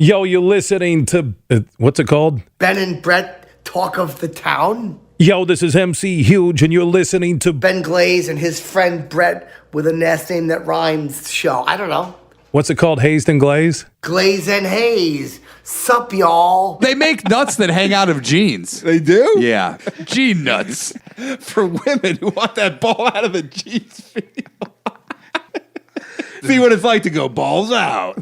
Yo, you're listening to, what's it called? Ben and Brett Talk of the Town. Yo, this is MC Huge, and you're listening to Ben Glaze and his friend Brett with a last name that rhymes show. I don't know. What's it called? Hazed and Glaze? Glaze and Haze. Sup, y'all? They make nuts that hang out of jeans. They do? Yeah. Gene nuts. For women who want that ball out of the jeans video. See what it's like to go balls out.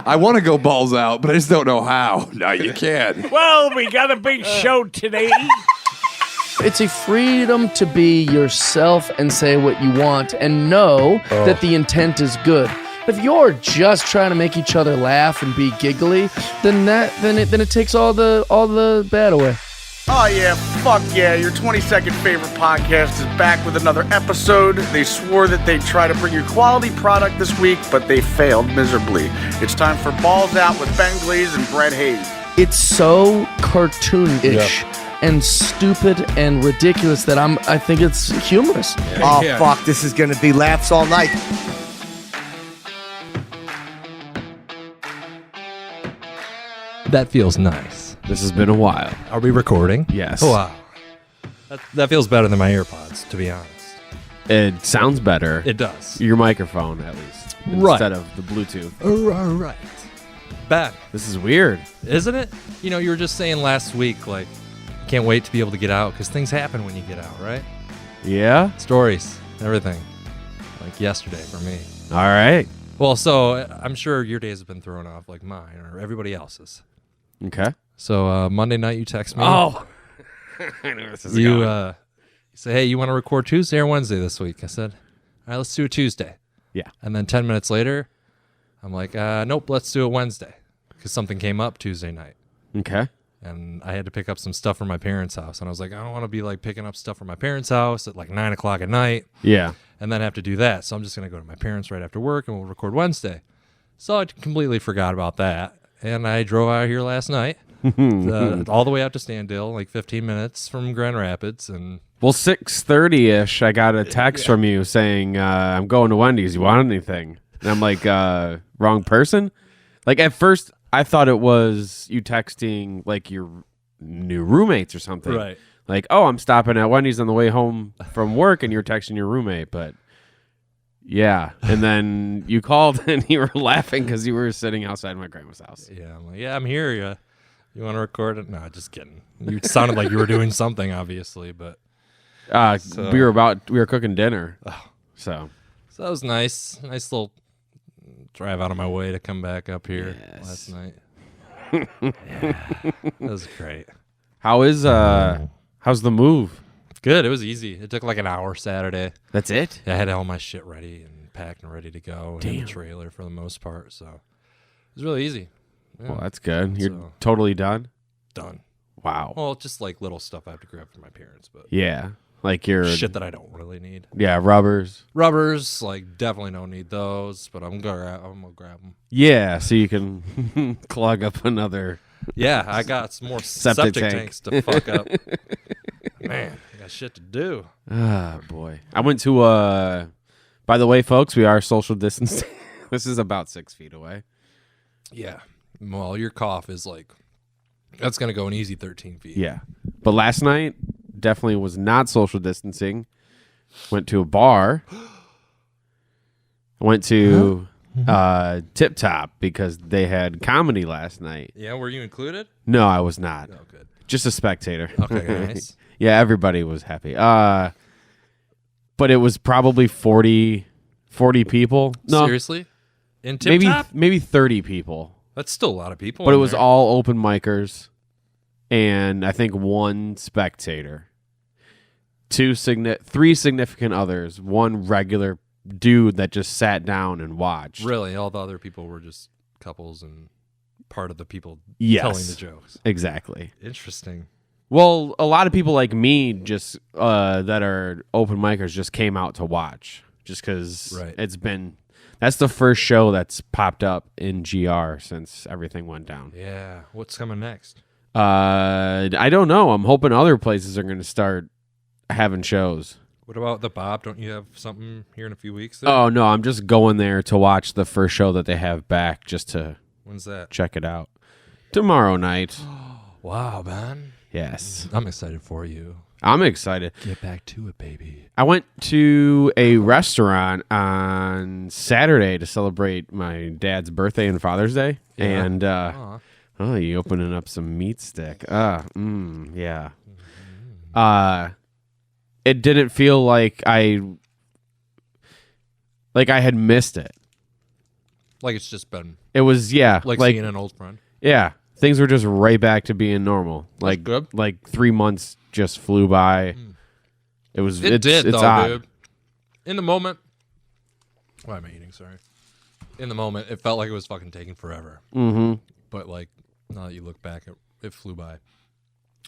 I want to go balls out, but I just don't know how. No, you can. Well, we got a big show today. It's a freedom to be yourself and say what you want and know that the intent is good. If you're just trying to make each other laugh and be giggly, then it takes all the bad away. Oh, yeah, fuck yeah. Your 22nd favorite podcast is back with another episode. They swore that they'd try to bring you quality product this week, but they failed miserably. It's time for Balls Out with Ben Glaze and Brett Hayes. It's so cartoonish and stupid and ridiculous that I think it's humorous. Oh, fuck. This is going to be laughs all night. That feels nice. This has been a while. Are we recording? Yes. Oh, wow. That feels better than my AirPods, to be honest. It sounds better. It does. Your microphone, at least. Right. Instead of the Bluetooth. All right. Ben, This is weird. isn't it? You know, you were just saying last week, like, can't wait to be able to get out because things happen when you get out, right? Yeah? Stories, everything. Like yesterday for me. All right. Well, so I'm sure your days have been thrown off like mine or everybody else's. Okay. So Monday night you text me. Oh. I know this is You going. say, hey, you want to record Tuesday or Wednesday this week? I said, all right, let's do it Tuesday. Yeah. And then 10 minutes later, I'm like, nope, let's do it Wednesday because something came up Tuesday night. Okay. And I had to pick up some stuff from my parents' house. And I was like, I don't want to be like picking up stuff from my parents' house at like 9 o'clock at night Yeah. and then have to do that. So I'm just going to go to my parents right after work and we'll record Wednesday. So I completely forgot about that. And I drove out here last night, all the way out to Standill, like 15 minutes from Grand Rapids. And Well, 6:30-ish, I got a text from you saying, I'm going to Wendy's. You want anything? And I'm like, wrong person? Like, at first, I thought it was you texting, like, your new roommates or something. Right. Like, oh, I'm stopping at Wendy's on the way home from work, and you're texting your roommate. But, yeah. And then you called, and you were laughing because you were sitting outside my grandma's house. yeah, I'm like, yeah, I'm here. You want to record it? No, just kidding. You sounded like you were doing something, obviously, but So- We were cooking dinner. So, so that was nice. Nice little drive out of my way to come back up here last night. Yeah, that was great. how's the move? Good. It was easy. It took like an hour Saturday. That's it? Yeah, I had all my shit ready and packed and ready to go in the trailer for the most part. So it was really easy. Yeah, Well, that's good. You're So- totally done? done. Wow. Well, just like little stuff I have to grab from my parents, but Yeah. Like your shit that I don't really need. Yeah, rubbers. Rubbers, like definitely don't need those, but I'm gonna grab them. Yeah, so you can clog up another. Yeah, I got some more Septic septic tank. tanks to fuck up. Man, I got shit to do. Ah, boy. I went to by the way, folks, we are social distancing. This is about 6 feet away. Yeah. Well, your cough is like that's gonna go an easy 13 feet. Yeah. But last night definitely was not social distancing. Went to a bar. I went to Tip Top because they had comedy last night. Yeah, were you included? No, I was not. Oh, good. Just a spectator. Okay, nice. Yeah, everybody was happy. But it was probably 40 people. No, Seriously? In Tip Top? maybe 30 people. That's still a lot of people. But it in was there. all open micers and I think one spectator. Three significant others, one regular dude that just sat down and watched. Really, all the other people were just couples and part of the people Yes. telling the jokes. Exactly. Interesting. Well, a lot of people like me just that are open micers just came out to watch just because Right. that's the first show that's popped up in GR since everything went down. Yeah. What's coming next? I don't know. I'm hoping other places are going to start having shows. What about the Bob? Don't you have something here in a few weeks? There? Oh no, I'm just going there to watch the first show that they have back just to When's that? Check it out. Tomorrow night. Wow, man. Yes. I'm excited for you. I'm excited. Get back to it, baby. I went to a restaurant on Saturday to celebrate my dad's birthday and Father's Day. Yeah. And, Aw. oh, you opening up some meat stick. Yeah. It didn't feel like I had missed it. Like it's just been It was, yeah. like seeing an old friend. Yeah. Things were just right back to being normal. Like, good. like 3 months just flew by. It was, It did, it's though, odd. dude. In the moment. Why am I eating? Sorry. In the moment, it felt like it was fucking taking forever. Mm-hmm. But, like, now that you look back, it flew by.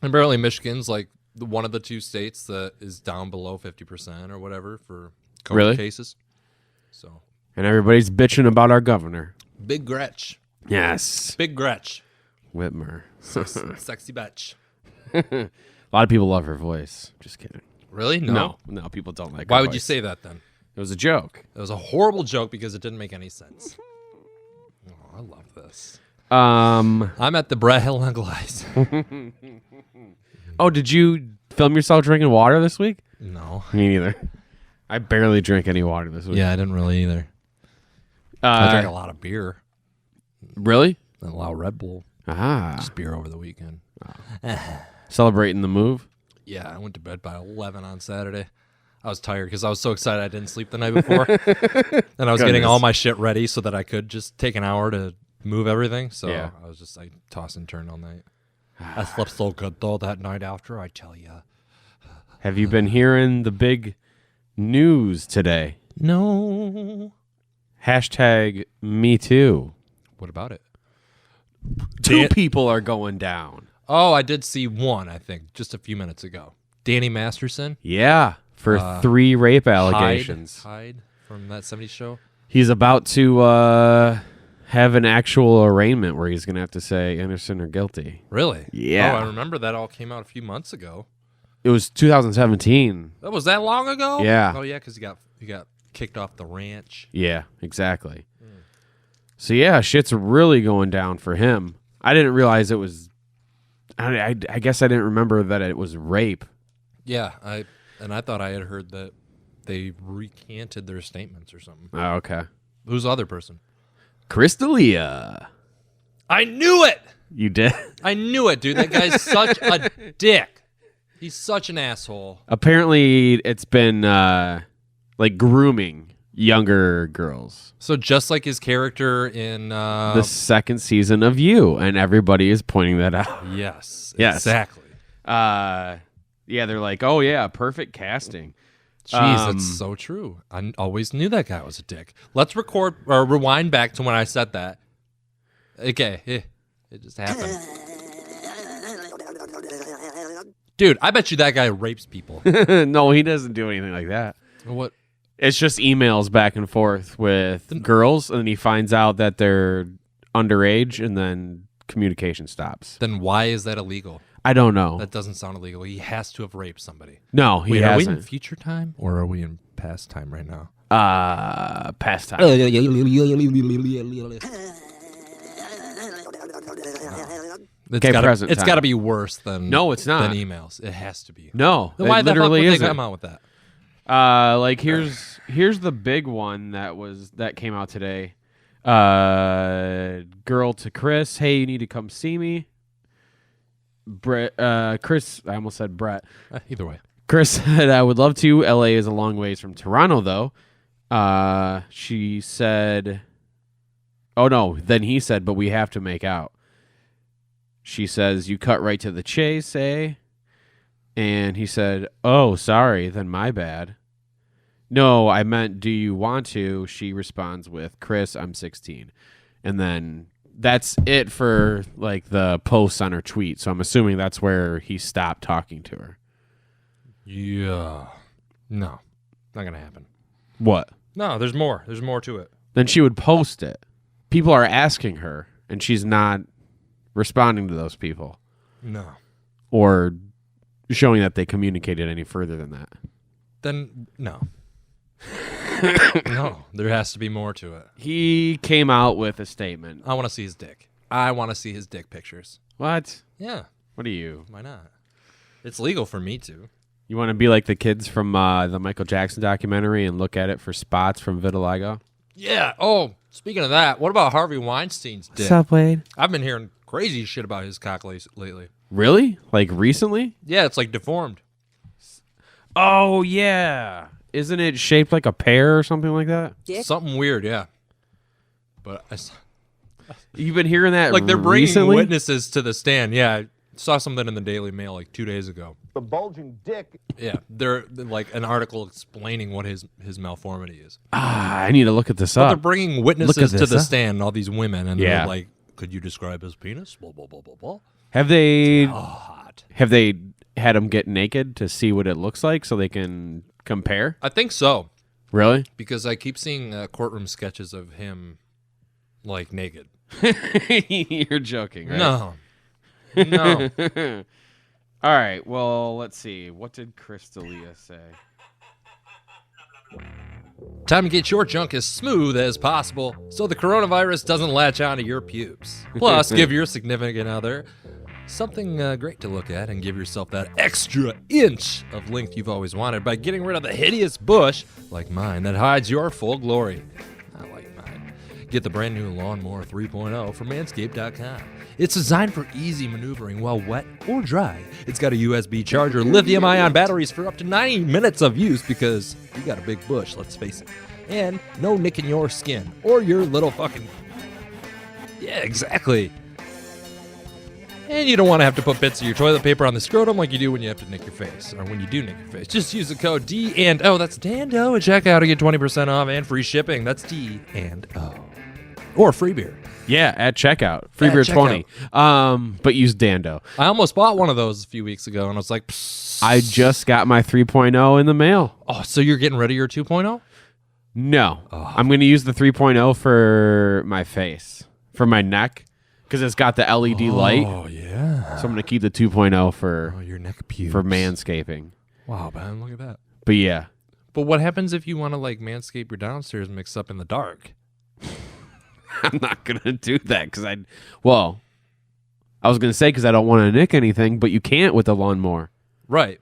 And apparently, Michigan's, like, one of the 2 states that is down below 50% or whatever for COVID Really? cases. So, And everybody's bitching about our governor. Big Gretch. Yes. Big Gretch. Whitmer. Sexy bitch. A lot of people love her voice. Just kidding. Really? No, people don't like her Why would you voice. say that then? It was a joke. It was a horrible joke because it didn't make any sense. Oh, I love this. I'm at the Brett Hill on Glaze. Oh, did you film yourself drinking water this week? No. Me neither. I barely drink any water this week. Yeah, I didn't really either. I drank a lot of beer. Really? And a lot of Red Bull. Ah. Just beer over the weekend. Celebrating the move? Yeah, I went to bed by 11 on Saturday. I was tired because I was so excited I didn't sleep the night before. And I was getting all my shit ready so that I could just take an hour to move everything. So Yeah. I was just like toss and turn all night. I slept so good though that night after, I tell you. Have you been hearing the big news today? No. Hashtag me too. What about it? Two people are going down. Oh, I did see one, I think, just a few minutes ago. Danny Masterson. Yeah. For 3 rape allegations. Hyde from that 70s show. He's about to have an actual arraignment where he's going to have to say innocent or guilty. Really? Yeah. Oh, I remember that all came out a few months ago. It was 2017. That was that long ago? Yeah. Oh yeah, because he got kicked off the ranch. Yeah, exactly. So yeah, shit's really going down for him. I didn't realize it was. I guess I didn't remember that it was rape. Yeah, I thought I had heard that they recanted their statements or something. Oh, okay. Who's the other person? Crystalia. I knew it. You did. I knew it, dude. That guy's such a dick. He's such an asshole. Apparently, it's been like grooming younger girls. So just like his character in The second season of You, and everybody is pointing that out. Yes, Yes. exactly. Yeah, they're like, oh yeah, perfect casting. Jeez, that's so true. I always knew that guy was a dick. Let's record or rewind back to when I said that. Okay, it just happened. Dude, I bet you that guy rapes people. No, he doesn't do anything like that. What? It's just emails back and forth with girls, and then he finds out that they're underage, and then communication stops. Then why is that illegal? I don't know. That doesn't sound illegal. He has to have raped somebody. No, he Wait, are we in hasn't. future time or are we in past time right now? Past time. Okay, present It's time. got to be worse than No, it's not. than emails. It has to be. No, Then why it the fuck literally would they isn't. come out with that? Like here's the big one that came out today. Girl to Chris, hey, you need to come see me. Chris, I almost said Brett. Either way. Chris said, I would love to. LA is a long ways from Toronto, though. She said, oh no, then he said, but we have to make out. She says, you cut right to the chase, eh? And he said, oh, sorry, then my bad. No, I meant, do you want to? She responds with, Chris, I'm 16. And then that's it for like the posts on her tweet. So I'm assuming that's where he stopped talking to her. Yeah. No. Not going to happen. What? No, there's more. There's more to it. Then she would post it. People are asking her, and she's not responding to those people No. or showing that they communicated any further than that. Then, no. No, there has to be more to it. He came out with a statement. I want to see his dick. I want to see his dick pictures. What? Yeah, What are you? why not? It's legal for me to. You want to be like the kids from the Michael Jackson documentary and look at it for spots from vitiligo? Yeah. Oh, speaking of that, what about Harvey Weinstein's dick? Wade? I've been hearing crazy shit about his cock lately. Really? Like recently? Yeah, it's like deformed. Oh, yeah. Isn't it shaped like a pear or something like that? Something weird, yeah. But You've been hearing that like they're bringing recently? witnesses to the stand. Yeah, I saw something in the Daily Mail like 2 days ago. The bulging dick. Yeah, they're like an article explaining what his malformity is. I need to look at this But they're up. bringing Look witnesses at to this the up. stand, all these women, and Yeah. they're like, "Could you describe his penis?" Blah blah blah blah blah. Have they Hot. have they had him get naked to see what it looks like so they can compare? I think so Really? because I keep seeing courtroom sketches of him like naked. You're joking, right? No, no. All right. Well, let's see. What did Crystalia say? Time to get your junk as smooth as possible so the coronavirus doesn't latch onto your pubes. Plus, give your significant other something great to look at and give yourself that extra inch of length you've always wanted by getting rid of the hideous bush, like mine, that hides your full glory. I like mine. Get the brand new Lawnmower 3.0 from Manscaped.com. It's designed for easy maneuvering while wet or dry. It's got a USB charger, lithium-ion batteries for up to 90 minutes of use because you got a big bush, let's face it. And no nicking your skin or your little fucking... Yeah, exactly. And you don't want to have to put bits of your toilet paper on the scrotum like you do when you have to nick your face, or when you do nick your face. Just use the code D&O, that's DANDO, at checkout to get 20% off and free shipping. That's D&O. Or free beer. Yeah, at checkout. Free At beer checkout. 20. But use Dando. I almost bought one of those a few weeks ago, and I was like, psst. I just got my 3.0 in the mail. Oh, so you're getting rid of your 2.0? No. I'm going to use the 3.0 for my face, for my neck, because it's got the LED light. Oh, yeah. So I'm going to keep the 2.0 for your neck pubes. for manscaping. Wow, man, look at that. But yeah. But what happens if you want to, like, manscape your downstairs mixed up in the dark? I'm not going to do that because I was going to say because I don't want to nick anything, but you can't with the lawnmower. Right.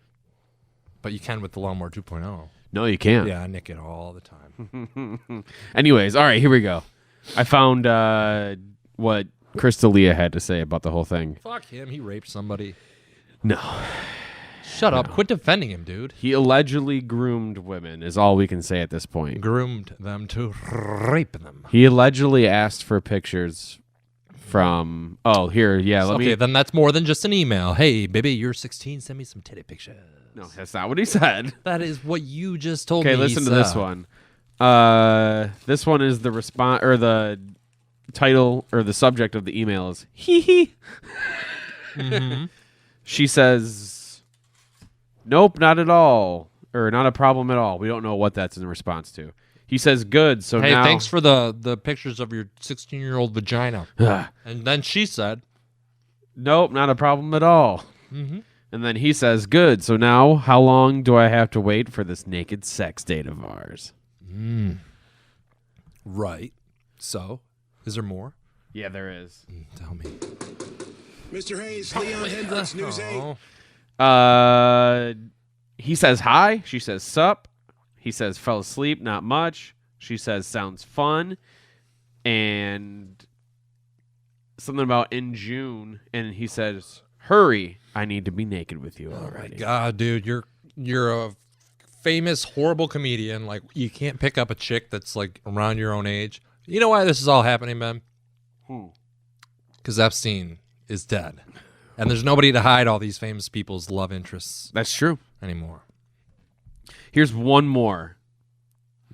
But you can with the Lawnmower 2.0. No, you can't. Yeah, I nick it all the time. Anyways, all right, here we go. I found what Crystalia had to say about the whole thing. Fuck him. He raped somebody. No. Shut up. Quit defending him, dude. He allegedly groomed women is all we can say at this point. Groomed them to rape them. He allegedly asked for pictures from Okay, then that's more than just an email. Hey, baby, you're 16. Send me some titty pictures. No, that's not what he said. That is what you just told me. Okay, listen to this one. This one is the response or the title or the subject of the email is hee hee. She says, "Nope, not at all, or not a problem at all." We don't know what that's in response to. He says, "Good." So Hey, now, thanks for the pictures of your 16-year-old vagina. And then she said, "Nope, not a problem at all." And then he says, "Good. So now, how long do I have to wait for this naked sex date of ours?" right. So, is there more? Yeah, there is. Tell me. Mr. Hayes, Leon Hendricks, News 8. He says hi. She says sup. He says fell asleep, not much. She says sounds fun. And something about in June. And he says, hurry. I need to be naked with you already. God, dude, you're a famous, horrible comedian. Like, you can't pick up a chick that's, like, around your own age. You know why this is all happening, Ben? Because Epstein is dead. And there's nobody to hide all these famous people's love interests That's true. anymore. Here's one more.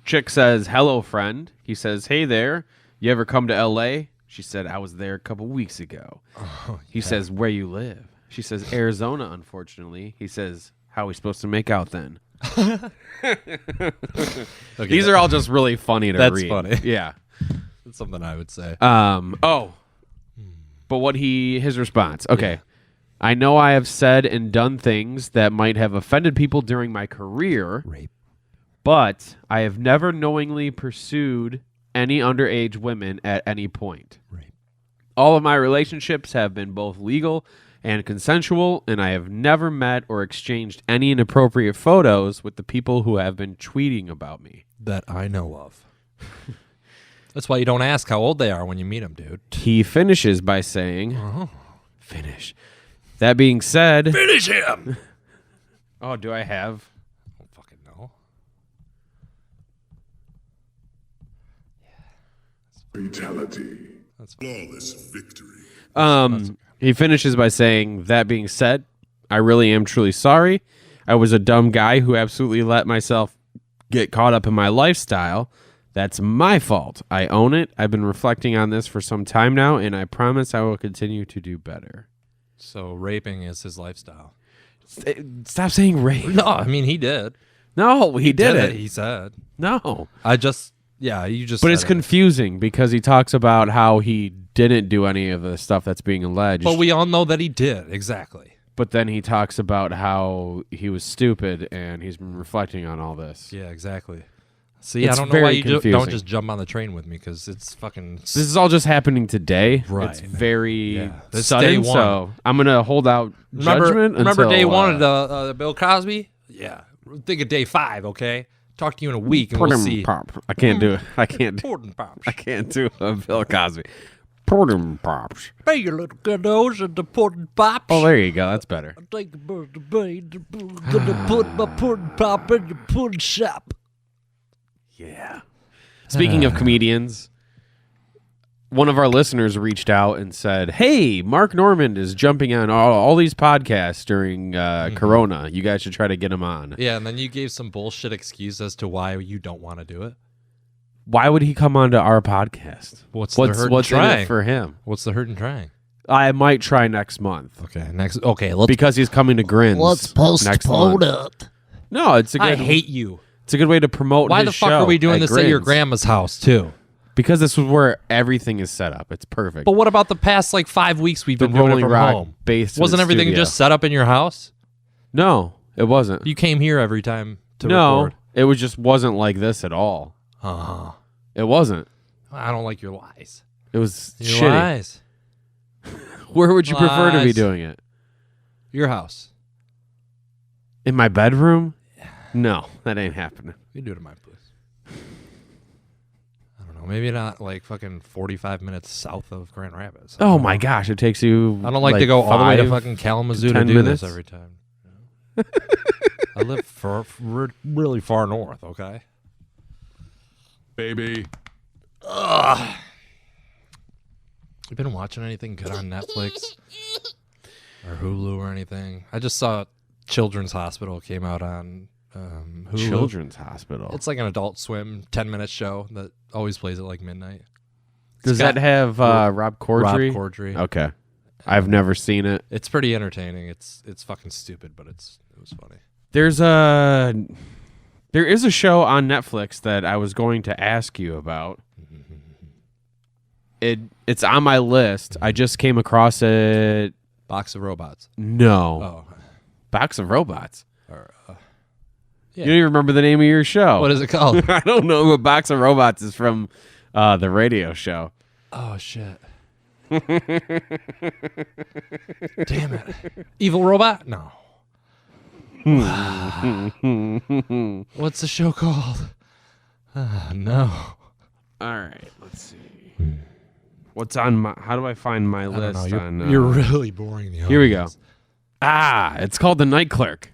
Chick says, hello, friend. He says, hey there. You ever come to L.A.? She said, I was there a couple weeks ago. He says, where you live? She says, Arizona, unfortunately. He says, how are we supposed to make out then? These are all just really funny to That's read. funny. Yeah. That's something I would say. But his response. Okay. Yeah. I know I have said and done things that might have offended people during my career. Rape. but I have never knowingly pursued any underage women at any point. Right. All of my relationships have been both legal and consensual, and I have never met or exchanged any inappropriate photos with the people who have been tweeting about me. That I know of. That's why you don't ask how old they are when you meet them, dude. He finishes by saying, finish. That being said... Finish him! Oh, do I have? I don't fucking know. Fatality. Flawless victory. He finishes by saying, that being said, I really am truly sorry. I was a dumb guy who absolutely let myself get caught up in my lifestyle. That's my fault. I own it. I've been reflecting on this for some time now, and I promise I will continue to do better. So raping is his lifestyle. Stop saying rape. No, I mean, he did. No, he did it. He said. No. You just But said it's it. confusing because he talks about how he didn't do any of the stuff that's being alleged. But we all know that he did, exactly. But then he talks about how he was stupid and he's been reflecting on all this. Yeah, exactly. See, It's I don't know why very you confusing. don't just jump on the train with me because it's fucking... This is all just happening today. Right. It's very That's sudden, day one. so I'm going to hold out judgment Remember until, day one of Bill Cosby? Yeah. Think of day 5, okay? Talk to you in a week and we'll see. Pop. I can't do it. I can't. Pudding pops. I can't do a Bill Cosby. Pudding pops. Hey, you little kiddos and the pudding pops. Oh, there you go. That's better. Think about the baby. Gonna put my pudding pop in the pudding shop. Yeah. Speaking of comedians, one of our listeners reached out and said, hey, Mark Normand is jumping on all these podcasts during Corona. You guys should try to get him on. Yeah, and then you gave some bullshit excuse as to why you don't want to do it. Why would he come onto our podcast? What's the hurt in in trying? it for him? What's the hurt in trying? I might try next month. Okay, let's... Because he's coming to Grins. Let's next postpone month. it. No, it's a good. I hate you. It's a good way to promote. Why his the fuck show are we doing at this at your Grins. grandma's house, too? Because this is where everything is set up. It's perfect. But what about the past, 5 weeks we've The been doing it Rolling from Rock home? basement Wasn't everything studio. just set up in your house? No, it wasn't. You came here every time to no, record. it was just wasn't like this at all. Uh-huh. It wasn't. I don't like your lies. It was Your shitty. lies. Where would you prefer to be Lies. doing it? Your house. In my bedroom? No, that ain't happening. We do it in my place. I don't know. Maybe not fucking 45 minutes south of Grand Rapids. Oh my gosh, it takes you. I don't like to go all the way to 5 fucking Kalamazoo to 10 do minutes. this every time. I live really far north, okay? Baby. You been watching anything good on Netflix or Hulu or anything? I just saw Children's Hospital came out on Hulu. Children's Hospital. It's like an Adult Swim 10-minute show that always plays at midnight. Does that have Rob Corddry? Rob Corddry. Okay, I've never seen it. It's pretty entertaining. It's fucking stupid, but it was funny. There is a show on Netflix that I was going to ask you about. It's on my list. I just came across it. Box of Robots. No. Oh. Box of Robots. Yeah. You don't even remember the name of your show. What is it called? I don't know what Box of Robots is from the radio show. Oh, shit. Damn it. Evil Robot? No. What's the show called? No. All right, let's see. What's on my? How do I find my I list? don't know. on, You're really boring. The Here we go. audience. It's called The Night Clerk.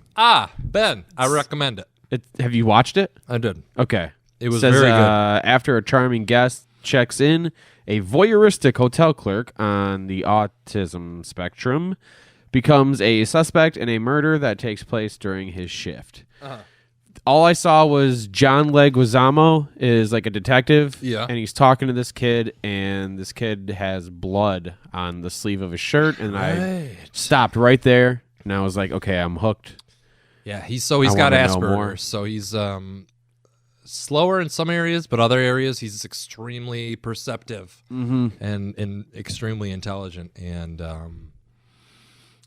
Ben, I recommend it. Have you watched it? I did. Okay. It was Says, very good. After a charming guest checks in, a voyeuristic hotel clerk on the autism spectrum becomes a suspect in a murder that takes place during his shift. All I saw was John Leguizamo is like a detective, Yeah. and he's talking to this kid, and this kid has blood on the sleeve of his shirt, and I stopped right there, and I was like, okay, I'm hooked. Yeah, he's I got wanna know more. Asperger's, so he's slower in some areas, but other areas he's extremely perceptive and extremely intelligent. And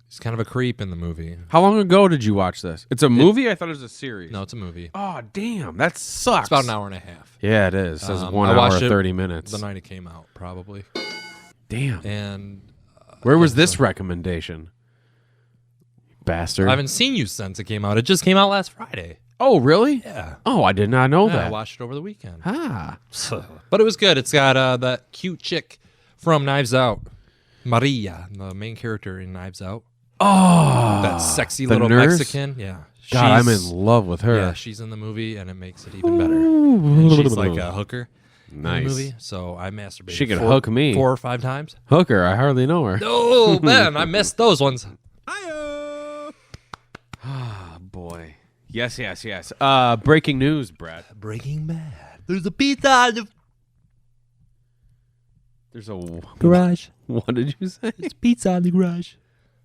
He's kind of a creep in the movie. How long ago did you watch this? It's a movie? I thought it was a series. No, it's a movie. Oh, damn. That sucks. It's about an hour and a half. Yeah, it is. It says 1 I hour, watched it 30 minutes. The night it came out, probably. Damn. And Where was this recommendation? Bastard. I haven't seen you since it came out. It just came out last Friday. Oh, really? Yeah. Oh, I did not know Yeah, I that. watched it over the weekend. Ah. But it was good. It's got that cute chick from Knives Out, Maria, the main character in Knives Out. Oh. That sexy the little nurse? Mexican. Yeah. God, I'm She's- in love with her. Yeah, she's in the movie, and it makes it even better. And she's like a hooker in Nice. the movie, so I masturbated. She could hook me. 4 or 5 times. Hooker, I hardly know her. Oh, man, I missed those ones. Oh, boy. Yes. Breaking news, Brad. Breaking Bad. There's a pizza in the There's a... garage. What did you say? There's pizza in the garage.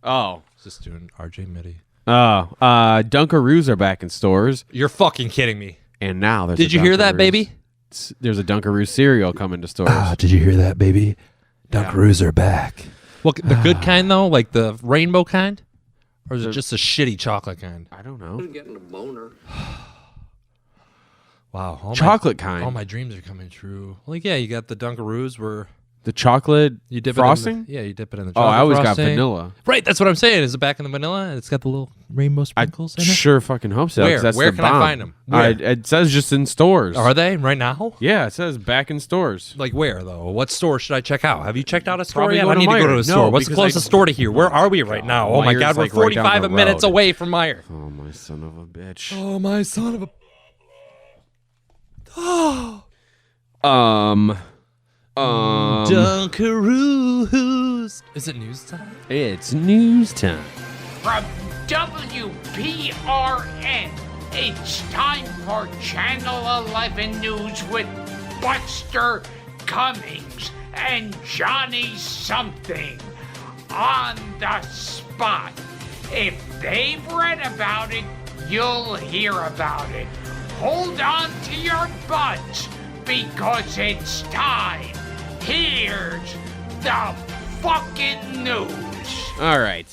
Oh. Just doing RJ MIDI. Oh. Dunkaroos are back in stores. You're fucking kidding me. And now there's Did you hear that, baby? There's a Dunkaroo cereal coming to stores. Did you hear that, baby? Dunkaroos are back. Well, the good kind, though? Like the rainbow kind? Or is it just a shitty chocolate kind? I don't know. Getting a boner. Wow. Chocolate kind. All my dreams are coming true. Like, yeah, you got the Dunkaroos where The chocolate you dip frosting? it in the, yeah, you dip it in the Oh, chocolate I always frosting. got vanilla. Right, that's what I'm saying. Is it back in the vanilla? And it's got the little rainbow I sprinkles in it? sure fucking hope so. 'cause Where? That's Where the can I bomb. find 'em? Where? It says just in stores. Are they right now? Yeah, it says back in stores. Like where, though? What store should I check out? Have you checked out a store Probably yet? go I to need to go to a Meijer. store. No, What's the because closest store to here? Where are we right now? Oh, my Meier's God, we're like right down 45 the minutes road. away from Meijer. Oh, my son of a bitch. Oh, my son of a... Dunkaroos. Is it news time? It's news time. From WPRN, it's time for Channel 11 News with Buster Cummings and Johnny Something on the spot. If they've read about it, you'll hear about it. Hold on to your butts because it's time. Here's the fucking news. All right.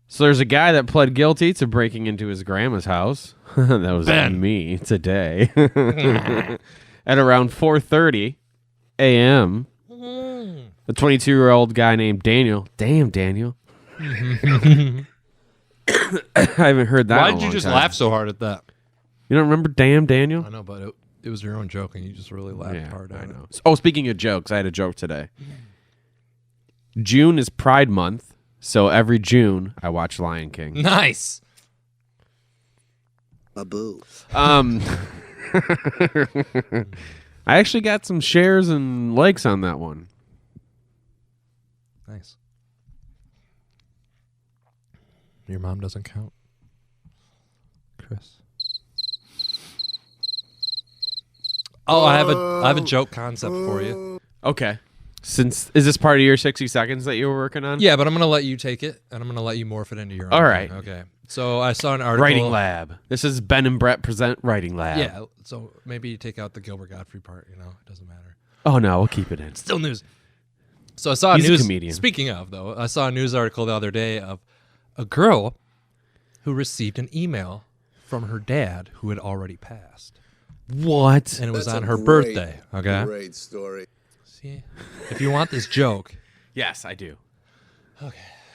So there's a guy that pled guilty to breaking into his grandma's house. That was me today. At around 4:30 a.m., a 22-year-old guy named Daniel. Damn, Daniel. I haven't heard that. Why in a did you long just time. laugh so hard at that? You don't remember Damn Daniel? I know, but it was your own joke, and you just really laughed hard at I it. know. Oh, speaking of jokes, I had a joke today. June is Pride Month, so every June I watch Lion King. Nice. Boo. I actually got some shares and likes on that one. Nice. Your mom doesn't count. Chris. Oh, I have a joke concept for you. Okay. Is this part of your 60 seconds that you were working on? Yeah, but I'm gonna let you take it, and I'm gonna let you morph it into your own. All right. thing. Okay. So I saw an article. Writing Lab. This is Ben and Brett present Writing Lab. Yeah. So maybe you take out the Gilbert Godfrey part. You know, it doesn't matter. Oh, no, we'll keep it in. Still news. So I saw He's a a news. comedian. Speaking of, though, I saw a news article the other day of a girl who received an email from her dad who had already passed, What? and it was That's on a her great, birthday. Okay. Great story. See, if you want this joke, Yes, I do.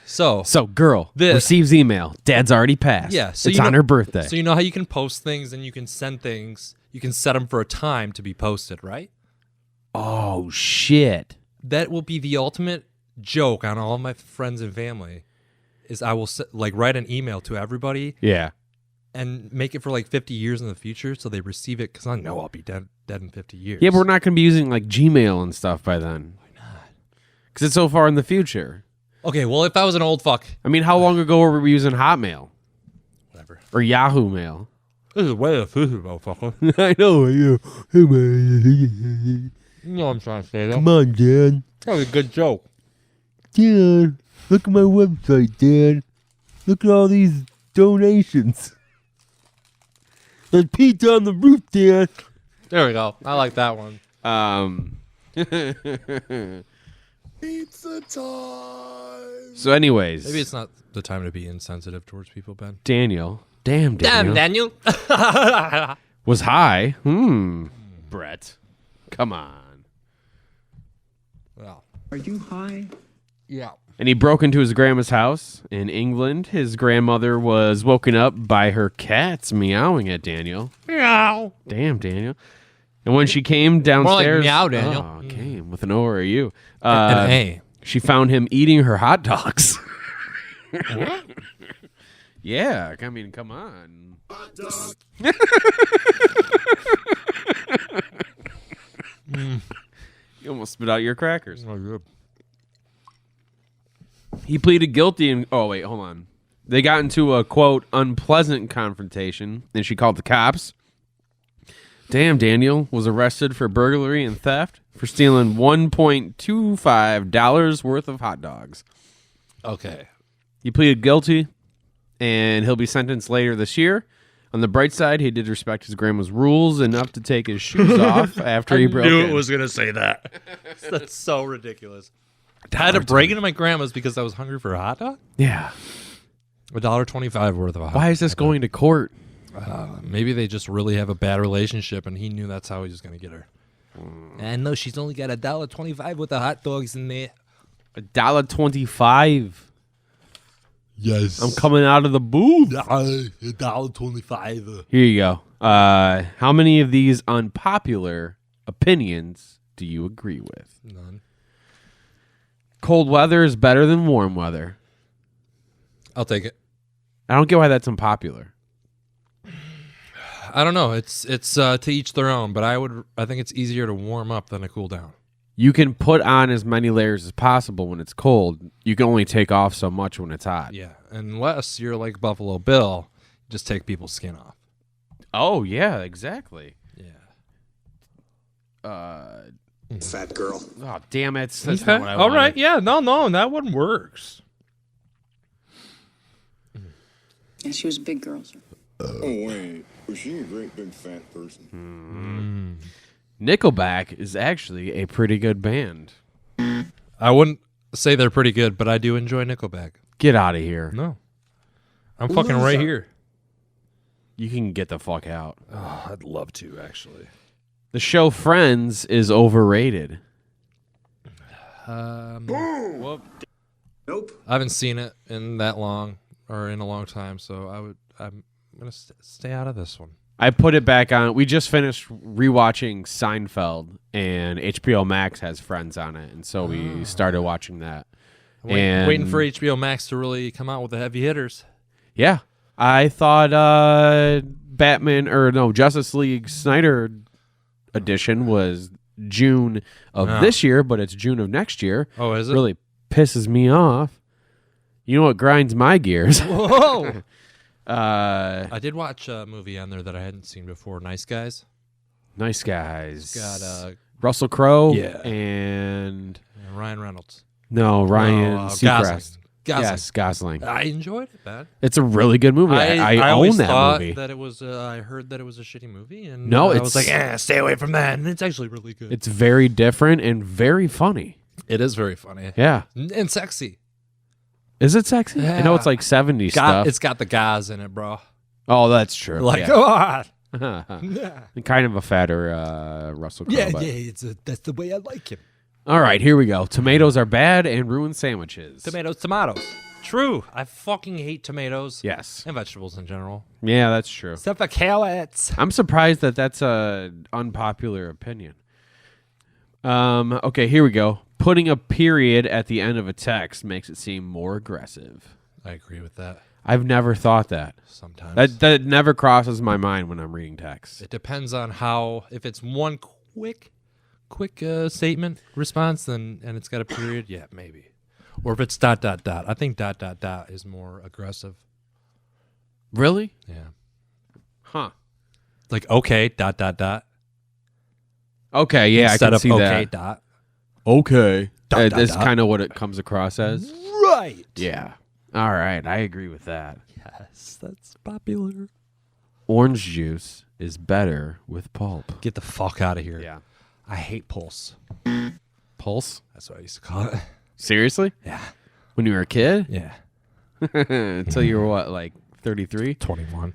so So, girl The- receives email. Dad's already passed. yeah, so it's you on know- her birthday. So you know how you can post things and you can send things. You can set them for a time to be posted, right? Oh, shit. That will be the ultimate joke on all my friends and family. Is I will write an email to everybody Yeah. and make it for like 50 years in the future, so they receive it because I know I'll be dead in 50 years. Yeah, but we're not going to be using like Gmail and stuff by then. Why not? Because it's so far in the future. Okay, well, if I was an old fuck, I mean, how long ago were we using Hotmail whatever. or Yahoo Mail? This is way of food, motherfucker. I know. Yeah. Hey, man. You know what I'm trying to say, though. Come on, Dad. That was a good joke. Dad, look at my website, Dad. Look at all these donations. There's pizza on the roof, Dad. There we go. I like that one. Pizza time. So, anyways, Maybe it's not the time to be insensitive towards people, Ben. Daniel. Damn, Daniel. Was high. Brett. Come on. Well, Are you high? yeah. And he broke into his grandma's house in England. His grandmother was woken up by her cats meowing at Daniel. Meow. Damn, Daniel. And when she came downstairs... meow, Daniel. Oh, came with an O or a U. An A. She found him eating her hot dogs. What? Yeah, I mean, come on. Hot dog. You almost spit out your crackers. He pleaded guilty and... Oh, wait, hold on. They got into a, quote, unpleasant confrontation, and she called the cops. Damn, Daniel was arrested for burglary and theft for stealing $1.25 worth of hot dogs. Okay. He pleaded guilty, and he'll be sentenced later this year. On the bright side, he did respect his grandma's rules enough to take his shoes off after he broke in. going to say that. That's so ridiculous. I had to break into my grandma's because I was hungry for a hot dog? Yeah. $1.25 worth of a hot dog. Why is this going to court? Maybe they just really have a bad relationship, and he knew that's how he was going to get her. And no, she's only got $1.25 with the hot dogs in there. $1.25. Yes. I'm coming out of the booth. $1.25. Here you go. How many of these unpopular opinions do you agree with? None. Cold weather is better than warm weather. I'll take it. I don't get why that's unpopular. I don't know. It's to each their own, but I think it's easier to warm up than to cool down. You can put on as many layers as possible when it's cold. You can only take off so much when it's hot. Yeah, unless you're like Buffalo Bill, just take people's skin off. Oh, yeah, exactly. Yeah. Fat girl. Oh, damn it. That's Okay. not what I All wanted. right. Yeah. No, that one works. Yeah, she was a big girl, sir. Oh, wait. Was she a great big fat person? Nickelback is actually a pretty good band. I wouldn't say they're pretty good, but I do enjoy Nickelback. Get out of here. No. I'm fucking right here. You can get the fuck out. Oh, I'd love to, actually. The show Friends is overrated. Nope. I haven't seen it in that long or in a long time, so I'm gonna stay out of this one. I put it back on. We just finished rewatching Seinfeld, and HBO Max has Friends on it, and so we started watching that. Waiting for HBO Max to really come out with the heavy hitters. Yeah, I thought Justice League Snyder edition was June of this year, but it's June of next year. Oh, is it? Really pisses me off. You know what grinds my gears? Whoa! I did watch a movie on there that I hadn't seen before. Nice Guys. Nice Guys. It's got Russell Crowe. Yeah. And Ryan Reynolds. no, Ryan Seacrest. Gosling. Yes, Gosling. I enjoyed it, man. It's a really good movie. I own always that thought movie. that it was. I heard that it was a shitty movie, and No, I it's- was like, stay away from that. And it's actually really good. It's very different and very funny. It is very funny. Yeah. And sexy. Is it sexy? I know it's like 70s stuff. It's got the guys in it, bro. Oh, that's true. Like, yeah. come on. Kind of a fatter Russell Crowe. but- That's the way I like him. All right, here we go. Tomatoes are bad and ruin sandwiches. Tomatoes. True. I fucking hate tomatoes. Yes. And vegetables in general. Yeah, that's true. Except for carrots. I'm surprised that that's a unpopular opinion. Okay, here we go. Putting a period at the end of a text makes it seem more aggressive. I agree with that. I've never thought that. Sometimes. That never crosses my mind when I'm reading text. It depends on how, if it's one quick statement response, then and it's got a period, yeah, maybe. Or if it's ... I think ... is more aggressive. Really? Yeah. Huh. Like, okay ... Okay, yeah, Instead I can of see okay ... that. Okay. That's dot. kind of what it comes across as. Right. Yeah. All right, I agree with that. Yes, that's popular. Orange juice is better with pulp. Get the fuck out of here. Yeah. I hate Pulse. Pulse? That's what I used to call it. Seriously? Yeah. When you were a kid? Yeah. Until you were what, like 33? 21.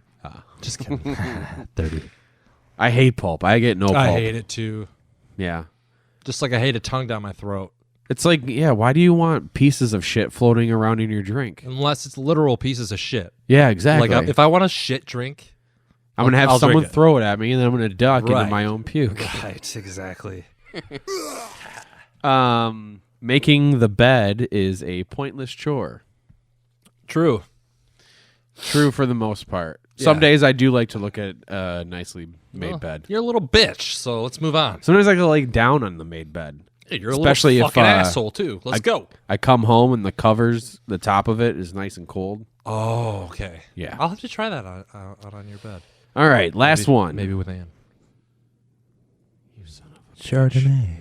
Just kidding. 30. I hate pulp. I get no pulp. I hate it too. Yeah. Just like I hate a tongue down my throat. It's like, yeah, why do you want pieces of shit floating around in your drink? Unless it's literal pieces of shit. Yeah, exactly. Like if I want a shit drink, I'm going to have I'll someone drink it. throw it at me, and then I'm going to duck into Right. my own puke. Right, exactly. Making the bed is a pointless chore. True. True for the most part. Some Yeah. days I do like to look at a nicely made Well, bed. You're a little bitch, so let's move on. Sometimes I go like down on the made bed. Hey, you're Especially a little if, fucking asshole too. Let's go. I come home and the covers, the top of it is nice and cold. Oh, okay. Yeah. I'll have to try that out on your bed. All right, last one. Maybe with Ann. Chardonnay.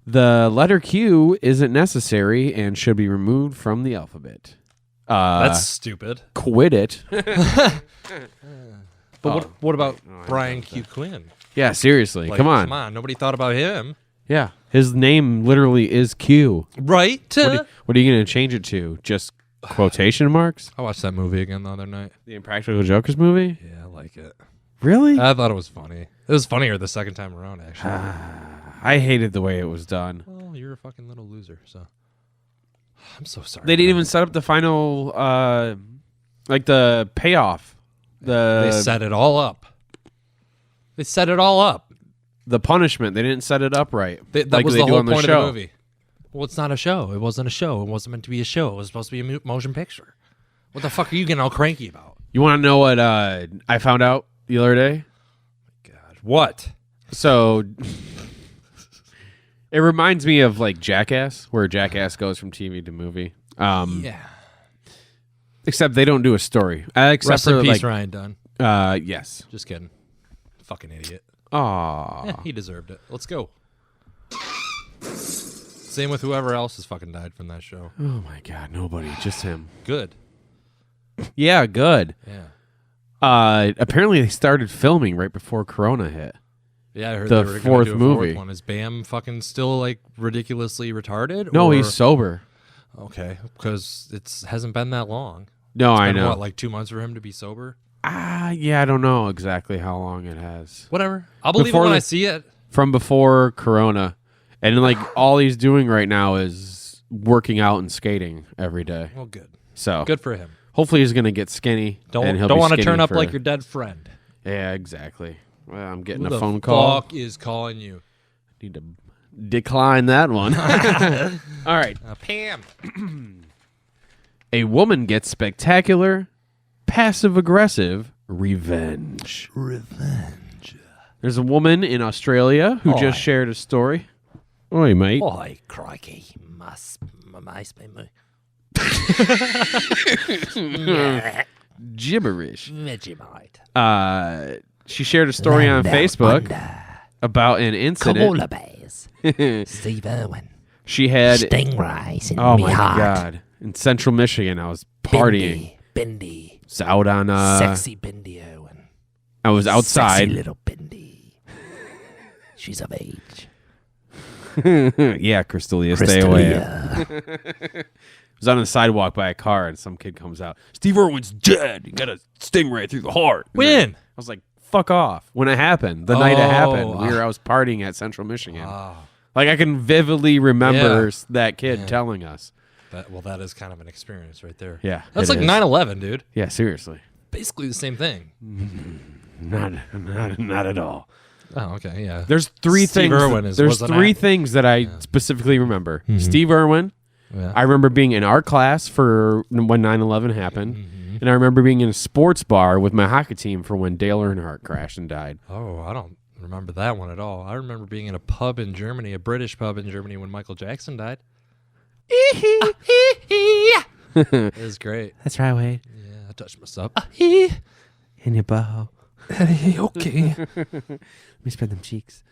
The letter Q isn't necessary and should be removed from the alphabet. That's stupid. Quit it. But what about Brian Q. Quinn? Yeah, seriously. Like, come on. Come on. Nobody thought about him. Yeah. His name literally is Q. Right? What are you going to change it to? Just quotation marks? I watched that movie again the other night. The Impractical Jokers movie? Yeah, I like it. Really? I thought it was funny. It was funnier the second time around, actually. I hated the way it was done. Well, you're a fucking little loser, so. I'm so sorry. They didn't even set up the final, like the payoff. They set it all up. They set it all up. The punishment. They didn't set it up right. That like was they the do whole on point show. of the movie. Well, it's not a show. It wasn't a show. It wasn't meant to be a show. It was supposed to be a motion picture. What the fuck are you getting all cranky about? You want to know what I found out the other day? God, what? So it reminds me of like Jackass, where Jackass goes from TV to movie. Yeah. Except they don't do a story. Except Rest for in peace, like, Ryan Dunn. Yes. Just kidding. Fucking idiot. Aw. He deserved it. Let's go. Same with whoever else has fucking died from that show. Oh my God, nobody, just him. Good. Yeah, good. Yeah. Apparently they started filming right before Corona hit. Yeah, I heard The they were fourth gonna do a movie. Fourth one. Is Bam fucking still like ridiculously retarded? No, or- he's sober. Okay, because it hasn't been that long. No, It's I been, know. What, like 2 months for him to be sober? Yeah, I don't know exactly how long it has. Whatever. I'll believe it when I see it. From before Corona. And like all he's doing right now is working out and skating every day. Well, good. So Good for him. hopefully he's gonna get skinny. and he'll Don't be want to skinny turn up for- like your dead friend. Yeah, exactly. Well, I'm getting Who a the phone call. fuck is calling you? Need to decline that one. All right. Pam. A woman gets spectacular, passive-aggressive revenge. There's a woman in Australia who just shared a story. Oi, mate. Oi, crikey. Must be me. Gibberish. Vegemite. She shared a story on Facebook about an incident. Koala bears. Steve Irwin. She had Stingrays in oh me my heart. God, in Central Michigan. I was partying. Bindi. It's out on Sexy Bindi Irwin. I was outside. Sexy little Bindi. She's of age. Yeah, Crystalia, stay away. Crystalia. I was on the sidewalk by a car, and some kid comes out. Steve Irwin's dead. He got a stingray through the heart. And When? I was like, "Fuck off!" When it happened, the night it happened, Oh, I was partying at Central Michigan. Like I can vividly remember Yeah. that kid telling us. That is kind of an experience right there. Yeah, That's it like is. 9/11, dude. Yeah, seriously. Basically the same thing. Not at all. Oh, okay, yeah. There's three Steve things. Irwin There's was an three act- things that I specifically remember. Mm-hmm. Steve Irwin. Yeah. I remember being in art class for when 9/11 happened, Mm-hmm. and I remember being in a sports bar with my hockey team for when Dale Earnhardt crashed and died. Oh, I don't remember that one at all. I remember being in a pub in Germany, a British pub in Germany when Michael Jackson died. It was great. That's right, Wade. Yeah, I touched myself. In your bow. Okay. Let me spread them cheeks.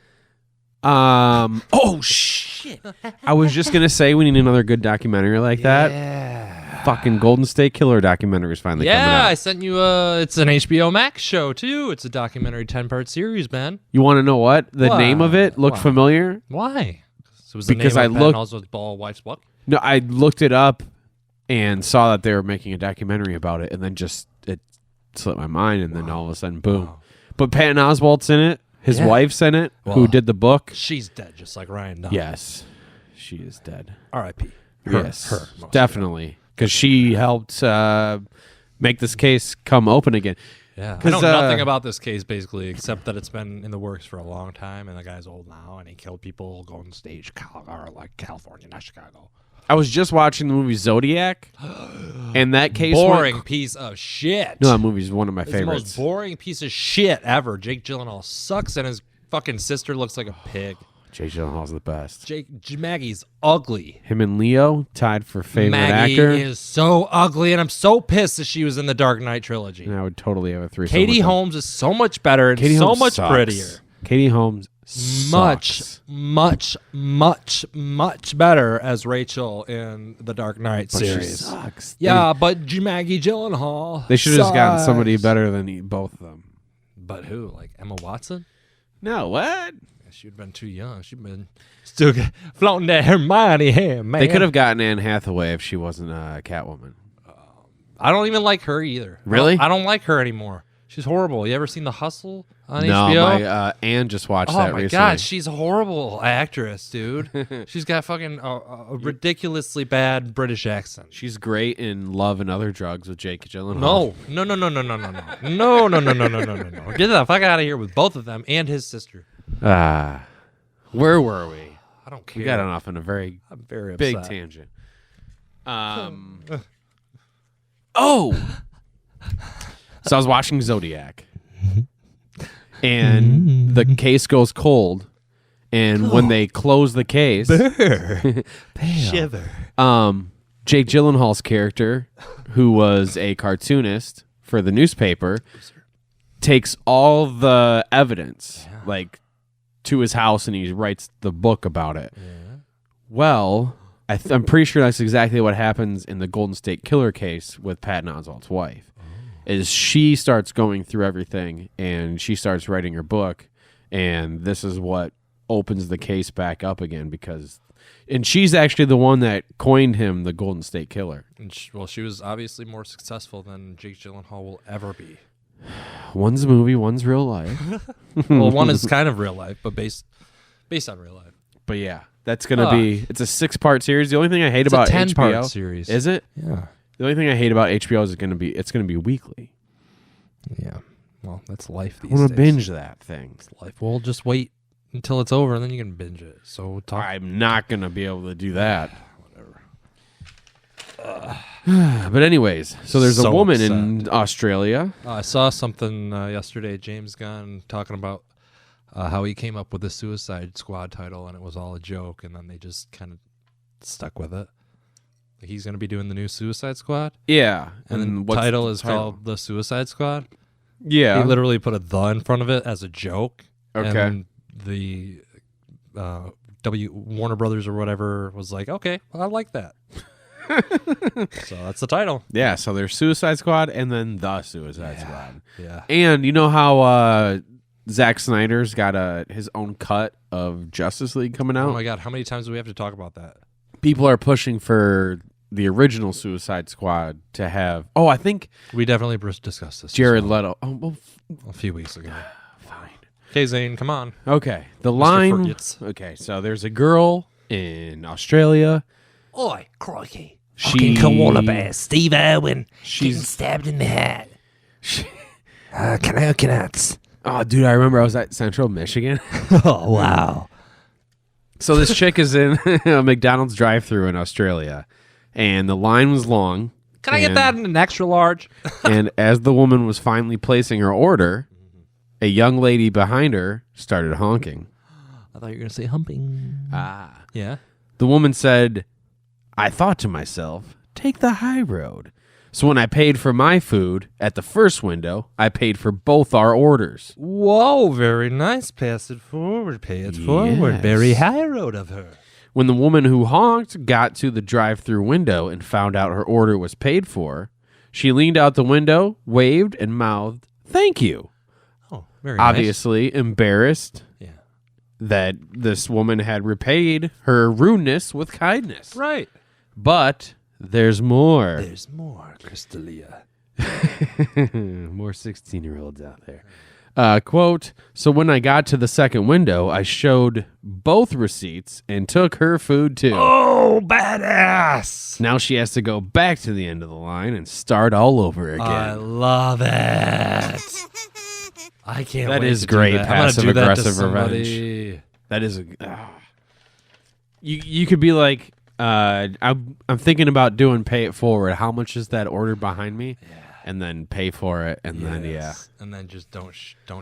Oh shit! I was just gonna say we need another good documentary like that. Yeah. Fucking Golden State Killer documentary is finally coming Yeah, out. I sent you it's an HBO Max show too. It's a documentary 10-part series, man. You want to know what the What? name of it looked What? familiar? Why? So it was Because the I name of looked- Patton Oswalt's ball wife's book. No, I looked it up and saw that they were making a documentary about it, and then just it slipped my mind, and then all of a sudden, boom. Wow. But Patton Oswalt's in it. His wife's in it, who did the book. She's dead, just like Ryan Dunn. Yes, she is dead. R.I.P. Yes, definitely, because she helped make this case come open again. Yeah, I know nothing about this case basically, except that it's been in the works for a long time, and the guy's old now, and he killed people Golden State, California, not Chicago. I was just watching the movie Zodiac, and that case boring piece of shit. No, that movie's one of my favorites. The most boring piece of shit ever. Jake Gyllenhaal sucks, and his fucking sister looks like a pig. Jake Gyllenhaal's the best. Maggie's ugly. Him and Leo tied for favorite Maggie actor. Is so ugly, and I'm so pissed that she was in the Dark Knight trilogy. And I would totally have a threesome. Katie Holmes is so much better and Katie so Holmes much sucks. prettier. Katie Holmes sucks. much better as Rachel in the Dark Knight But series. She sucks. Yeah, but Maggie Gyllenhaal. They should have just gotten sucks. somebody better than both of them. But who? Like Emma Watson? No, what? She'd been too young. She'd been still floating that Hermione hair, man. They could have gotten Anne Hathaway if she wasn't a Catwoman. I don't even like her either. Really? I don't like her anymore. She's horrible. You ever seen The Hustle on No, HBO? my Anne just watched that recently. Oh my god, she's a horrible actress, dude. She's got fucking a ridiculously bad British accent. She's great in Love and Other Drugs with Jake Gyllenhaal. No. Get the fuck out of here with both of them and his sister. Where were we? I don't care. We got off on a very big upset. tangent. So I was watching Zodiac, and the case goes cold, and when they close the case, Shiver. Jake Gyllenhaal's character, who was a cartoonist for the newspaper, takes all the evidence, like, to his house, and he writes the book about it. Yeah. Well, I'm pretty sure that's exactly what happens in the Golden State Killer case with Patton Oswalt's wife. Is she starts going through everything, and she starts writing her book, and this is what opens the case back up again, and she's actually the one that coined him the Golden State Killer. And she was obviously more successful than Jake Gyllenhaal will ever be. One's a movie, one's real life. Well, one is kind of real life, but based on real life. But yeah, that's gonna be. It's a 6-part series. The only thing I hate about a 10-part HBO series. Is it? Yeah. The only thing I hate about HBO is it's gonna be weekly. Yeah. Well, that's life these I want days. to binge that thing. It's life. Well, just wait until it's over, and then you can binge it. So I'm not gonna be able to do that. Whatever. But anyways, so there's a woman in Australia. I saw something yesterday. James Gunn talking about how he came up with the Suicide Squad title, and it was all a joke, and then they just kind of stuck with it. He's going to be doing the new Suicide Squad? Yeah. And the title is called The Suicide Squad? Yeah. He literally put a "the" in front of it as a joke. Okay. And the Warner Brothers or whatever was like, okay, well, I like that. So that's the title. Yeah, so there's Suicide Squad and then The Suicide Squad. Yeah. And you know how Zack Snyder's got his own cut of Justice League coming out? Oh my God, how many times do we have to talk about that? People are pushing for the original Suicide Squad to have. Oh, I think we definitely discussed this. Jared Leto. Oh, well, a few weeks ago. Fine. Okay, Zane, come on. Okay, the Mr. line. Fergitz. Okay, so there's a girl in Australia. Oi, crikey. She Koala Bear, Steve Irwin, she's getting stabbed in the head. Coconuts. Oh, dude, I remember I was at Central Michigan. Oh, wow. So this chick is in a McDonald's drive-thru in Australia, and the line was long. Can I get that in an extra large? And as the woman was finally placing her order, a young lady behind her started honking. I thought you were going to say humping. Ah. Yeah. The woman said, I thought to myself, take the high road. So when I paid for my food at the first window, I paid for both our orders. Whoa, very nice. Pass it forward. Pay it forward. Yes. Very high road of her. When the woman who honked got to the drive-thru window and found out her order was paid for, she leaned out the window, waved, and mouthed, thank you. Oh, very nice. Obviously embarrassed that this woman had repaid her rudeness with kindness. Right. But there's more. There's more, Crystalia. More 16-year-olds out there. Quote, so when I got to the second window, I showed both receipts and took her food too. Oh, badass. Now she has to go back to the end of the line and start all over again. I love it. I can't That wait is to do great that. I'm gonna do that to passive-aggressive somebody. revenge. That is you could be like, I'm thinking about doing pay it forward. How much is that order behind me? Yeah. And then pay for it, and then and then just don't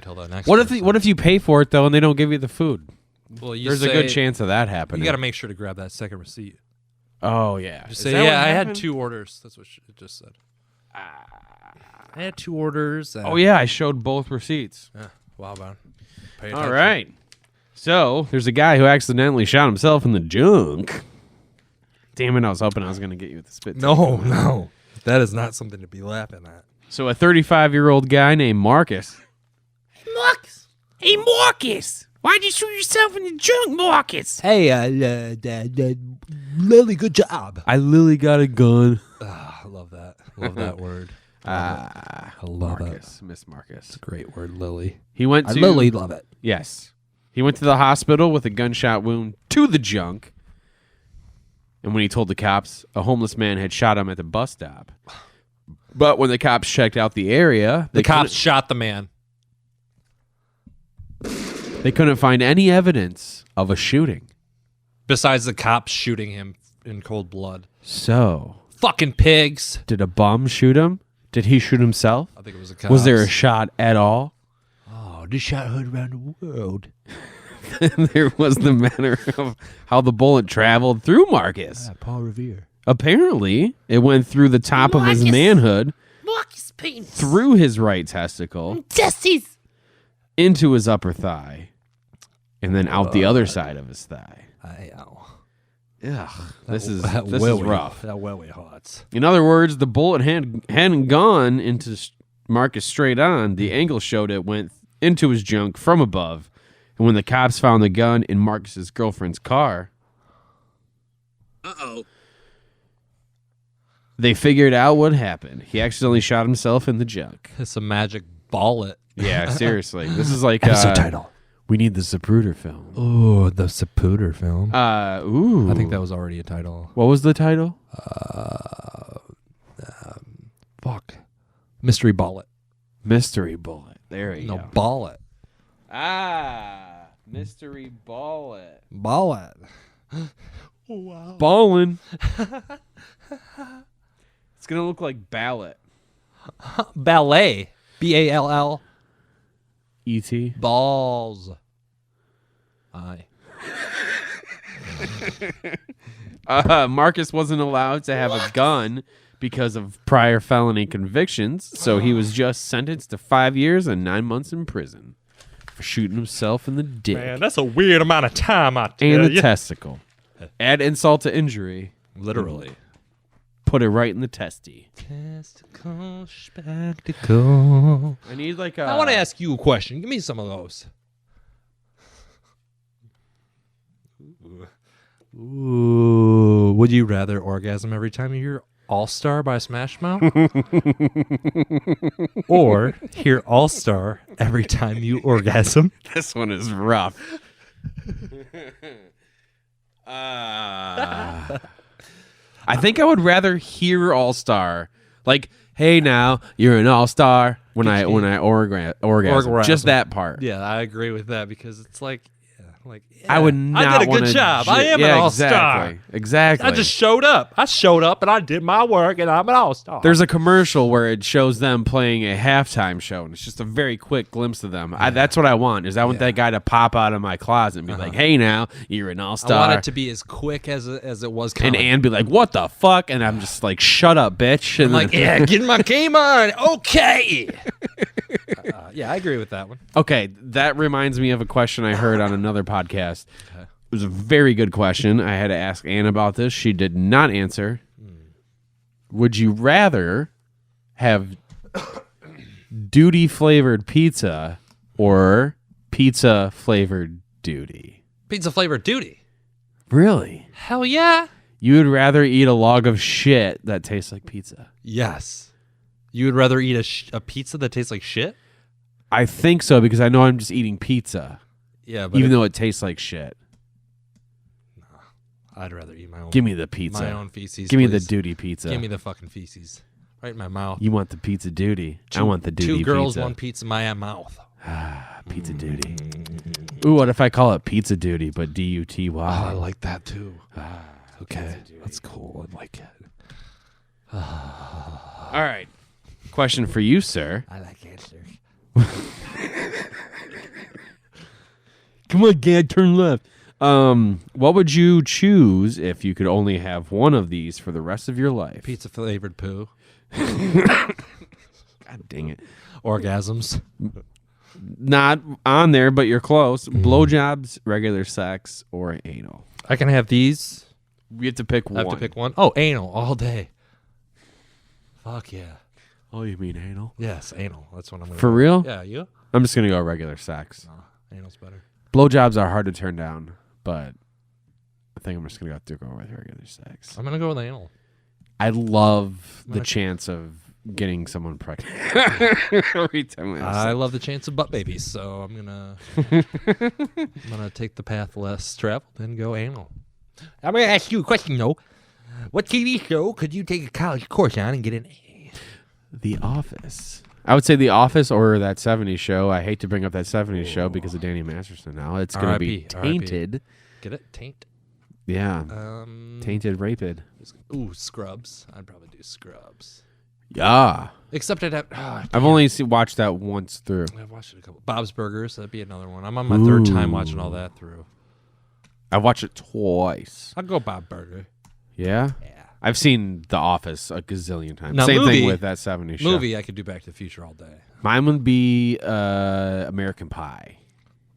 tell the next. What person. if you pay for it though and they don't give you the food? Well, there's a good chance of that happening. You got to make sure to grab that second receipt. Oh yeah. Just Is say, that what I had happened? 2 orders. That's what it just said. I had 2 orders. Oh yeah, I showed both receipts. Yeah. Wow, man. Pay All attention. right. So there's a guy who accidentally shot himself in the junk. Damn it! I was hoping I was going to get you with the spit. No. That is not something to be laughing at. So a 35-year-old guy named Marcus. Marcus. Hey, Marcus. Why'd you shoot yourself in the junk, Marcus? Hey, Lily, good job. I literally got a gun. I love that. Love that word. I love Marcus, Miss Marcus. It's a great word, Lily. He went to Lily, love it. Yes. He went to the hospital with a gunshot wound to the junk. And when he told the cops, a homeless man had shot him at the bus stop. But when the cops checked out the area, The cops shot the man. they couldn't find any evidence of a shooting. Besides the cops shooting him in cold blood. So, Fucking pigs. did a bum shoot him? Did he shoot himself? I think it was a cops. Was there a shot at all? Oh, this shot heard around the world. There was the matter of how the bullet traveled through Marcus. Paul Revere. Apparently, it went through the top of his Marcus. manhood, Marcus Payne. through his right testicle, Testes. into his upper thigh, and then out the other side of his thigh. Ugh, this is rough. That welly hurts. In other words, the bullet hadn't gone into Marcus straight on. The angle showed it went into his junk from above. And when the cops found the gun in Marcus's girlfriend's car, they figured out what happened. He accidentally shot himself in the junk. It's a magic bullet. Yeah, seriously. This is like Episode title. We need the Zapruder film. Oh, the Zapruder film. Ooh. I think that was already a title. What was the title? Fuck. Mystery Bullet. Mystery Bullet. There you go. Bullet. Mystery Bullet. Bullet. Ballin'. It's going to look like Ballot. Ballet. B-A-L-L. E.T. Balls. Aye. Marcus wasn't allowed to have a gun because of prior felony convictions, so he was just sentenced to 5 years and 9 months in prison for shooting himself in the dick. Man, that's a weird amount of time, I tell and the ya. testicle. Add insult to injury. Literally. Put it right in the testy. Testicle, spectacle. I need like I want to ask you a question. Give me some of those. Ooh. Would you rather orgasm every time you hear All-Star by Smash Mouth? Or hear All-Star every time you orgasm? This one is rough. I think I would rather hear All Star, like, "Hey, now you're an All Star." When I orgasm, just that part. Yeah, I agree with that because it's like, I would not. I did a wanna good job. I am an all-star. Exactly. I just showed up. I showed up and I did my work and I'm an all-star. There's a commercial where it shows them playing a halftime show, and it's just a very quick glimpse of them. That's what I want. Is I want that guy to pop out of my closet and be like, "Hey, now you're an all-star." I want it to be as quick as it was coming. And Ann be like, "What the fuck?" And I'm just like, "Shut up, bitch." And I'm like, "Yeah, getting my game on." Okay. Yeah, I agree with that one. Okay, that reminds me of a question I heard on another podcast. It was a very good question. I had to ask Ann about this. She did not answer. Would you rather have duty flavored pizza or pizza flavored duty? Pizza flavored duty. Really? Hell yeah. You would rather eat a log of shit that tastes like pizza. Yes. You would rather eat a pizza that tastes like shit? I think so because I know I'm just eating pizza. Yeah, but even though it tastes like shit. I'd rather eat my own. Give me the pizza. My own feces. Give me the please. duty pizza. Give me the fucking feces. Right in my mouth. You want the pizza duty. I want the duty pizza. 2 girls, pizza. 1 pizza in my mouth. Pizza duty. Ooh, what if I call it pizza duty, but DUTY? Oh, I like that too. Okay. That's cool. I like it. All right. Question for you, sir. I like answers. Come on, Gad, turn left. What would you choose if you could only have one of these for the rest of your life? Pizza flavored poo. God dang it. Orgasms. Not on there, but you're close. Blowjobs, regular sex, or anal. I can have these. We have to pick one. I have to pick one. Oh, anal all day. Fuck yeah. Oh, you mean anal? Yes, anal. That's what I'm going to For real? Yeah, you? I'm just going to go regular sex. No, anal's better. Blowjobs are hard to turn down, but I think I'm just going to have to go with regular sex. I'm going to go with anal. I love the chance of getting someone pregnant. Every time I love the chance of butt babies, so I'm gonna take the path less traveled and go anal. I'm gonna ask you a question though. What TV show could you take a college course on and get an A? The Office. I would say The Office or that 70s show. I hate to bring up that 70s show because of Danny Masterson now. It's going to be tainted. Get it? Taint? Yeah. Tainted, raped. Ooh, Scrubs. I'd probably do Scrubs. Yeah. Except I'd have... I've only watched that once through. I've watched it a couple. Bob's Burgers. That'd be another one. I'm on my third time watching all that through. I've watched it twice. I'll go Bob Burger. Yeah? Yeah. I've seen The Office a gazillion times. Now, Same thing with that 70s show. Movie, I could do Back to the Future all day. Mine would be American Pie.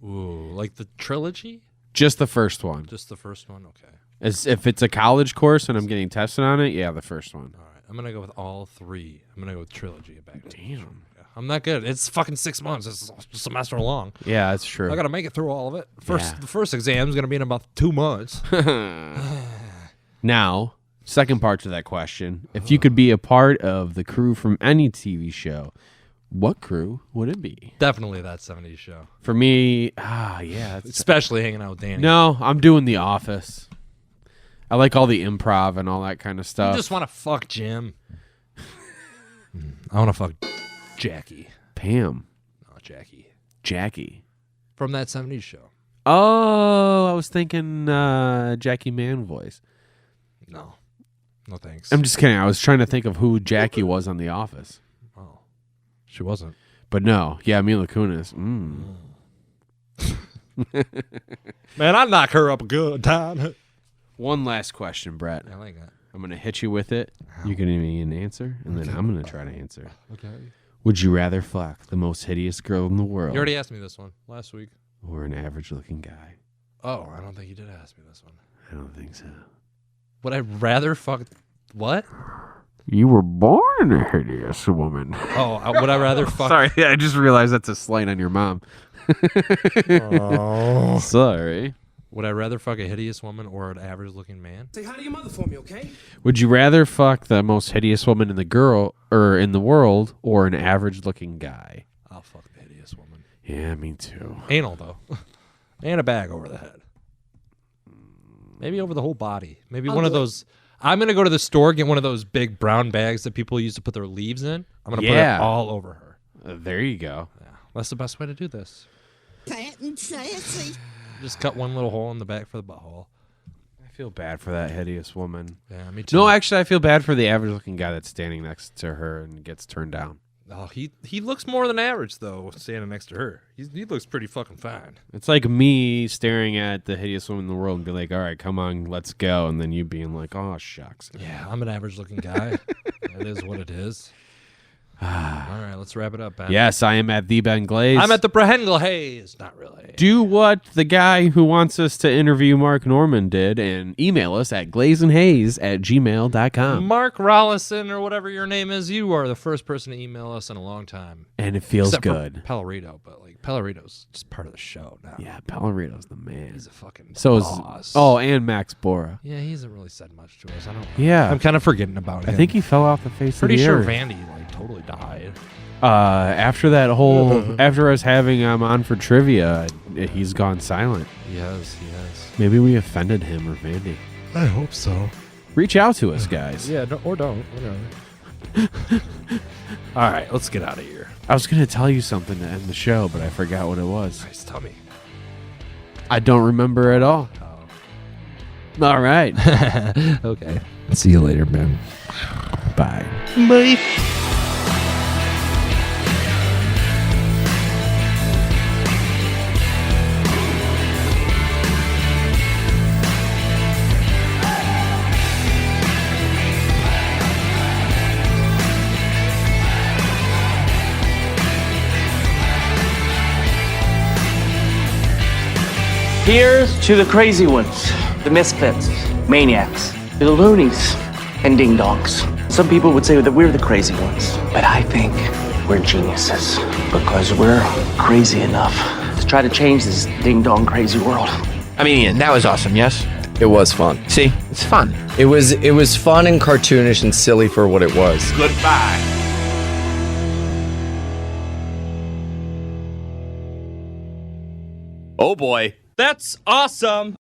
Ooh, like the trilogy? Just the first one. Just the first one? Okay. If it's a college course and I'm getting tested on it, yeah, the first one. All right. I'm going to go with all 3. I'm going to go with trilogy. Back to the Future. Yeah, I'm not good. It's fucking 6 months. It's a semester long. Yeah, that's true. I got to make it through all of it. The first exam is going to be in about 2 months. Now, second part to that question. If you could be a part of the crew from any TV show, what crew would it be? Definitely that 70s show. For me, yeah. Especially hanging out with Danny. No, I'm doing The Office. I like all the improv and all that kind of stuff. I just want to fuck Jim. I want to fuck Jackie. Pam. No, Jackie. Jackie. From that 70s show. Oh, I was thinking Jackie Man voice. No. No thanks. I'm just kidding. I was trying to think of who Jackie was on The Office. Oh. She wasn't. But no. Yeah, Mila Kunis. Man, I'd knock her up a good time. One last question, Brett. I like that. I'm going to hit you with it. You can give me an answer, and then I'm going to try to answer. Okay. Would you rather fuck the most hideous girl in the world? You already asked me this one last week. Or an average-looking guy? Oh, I don't think you did ask me this one. I don't think so. Would I rather fuck... What? You were born a hideous woman. Oh, would I rather fuck... Sorry, I just realized that's a slight on your mom. Oh. Sorry. Would I rather fuck a hideous woman or an average-looking man? Say hi to your mother for me, okay? Would you rather fuck the most hideous woman in the world or an average-looking guy? I'll fuck the hideous woman. Yeah, me too. Anal, though. And a bag over the head. Maybe over the whole body. Maybe one of those... I'm going to go to the store, get one of those big brown bags that people use to put their leaves in. I'm going to put it all over her. There you go. Yeah, that's the best way to do this. Fat and sassy. Just cut one little hole in the back for the butthole. I feel bad for that hideous woman. Yeah, me too. No, actually, I feel bad for the average-looking guy that's standing next to her and gets turned down. Oh, he looks more than average, though, standing next to her. He looks pretty fucking fine. It's like me staring at the hideous woman in the world and be like, all right, come on, let's go. And then you being like, oh, shucks. Yeah, I'm an average-looking guy. That is what it is. All right, let's wrap it up, Ben. Yes, I am at the Ben Glaze. I'm at the Brehengel Hayes. Not really. Do what the guy who wants us to interview Mark Norman did and email us at glazeandhaze@gmail.com. Mark Rollison or whatever your name is, you are the first person to email us in a long time. And it feels Except good. for Pellerito, but like Pellerito's just part of the show now. Yeah, Pellerito's the man. He's a fucking so boss. and Max Bora. Yeah, he hasn't really said much to us. I don't. Yeah, I'm kind of forgetting about him. I think he fell off the face Pretty of the sure earth. Vandy like totally died. After that whole, after us having him on for trivia, he's gone silent. Yes. Maybe we offended him or Vandy. I hope so. Reach out to us, guys. Yeah, or don't. Whatever. All right, let's get out of here. I was going to tell you something to end the show, but I forgot what it was. Nice, tell me. I don't remember at all. All right. Okay. See you later, man. Bye. Bye. Here's to the crazy ones, the misfits, maniacs, the loonies, and ding-dongs. Some people would say that we're the crazy ones, but I think we're geniuses because we're crazy enough to try to change this ding-dong crazy world. I mean, Ian, that was awesome, yes? It was fun. See, it's fun. It was fun and cartoonish and silly for what it was. Goodbye. Oh boy. That's awesome.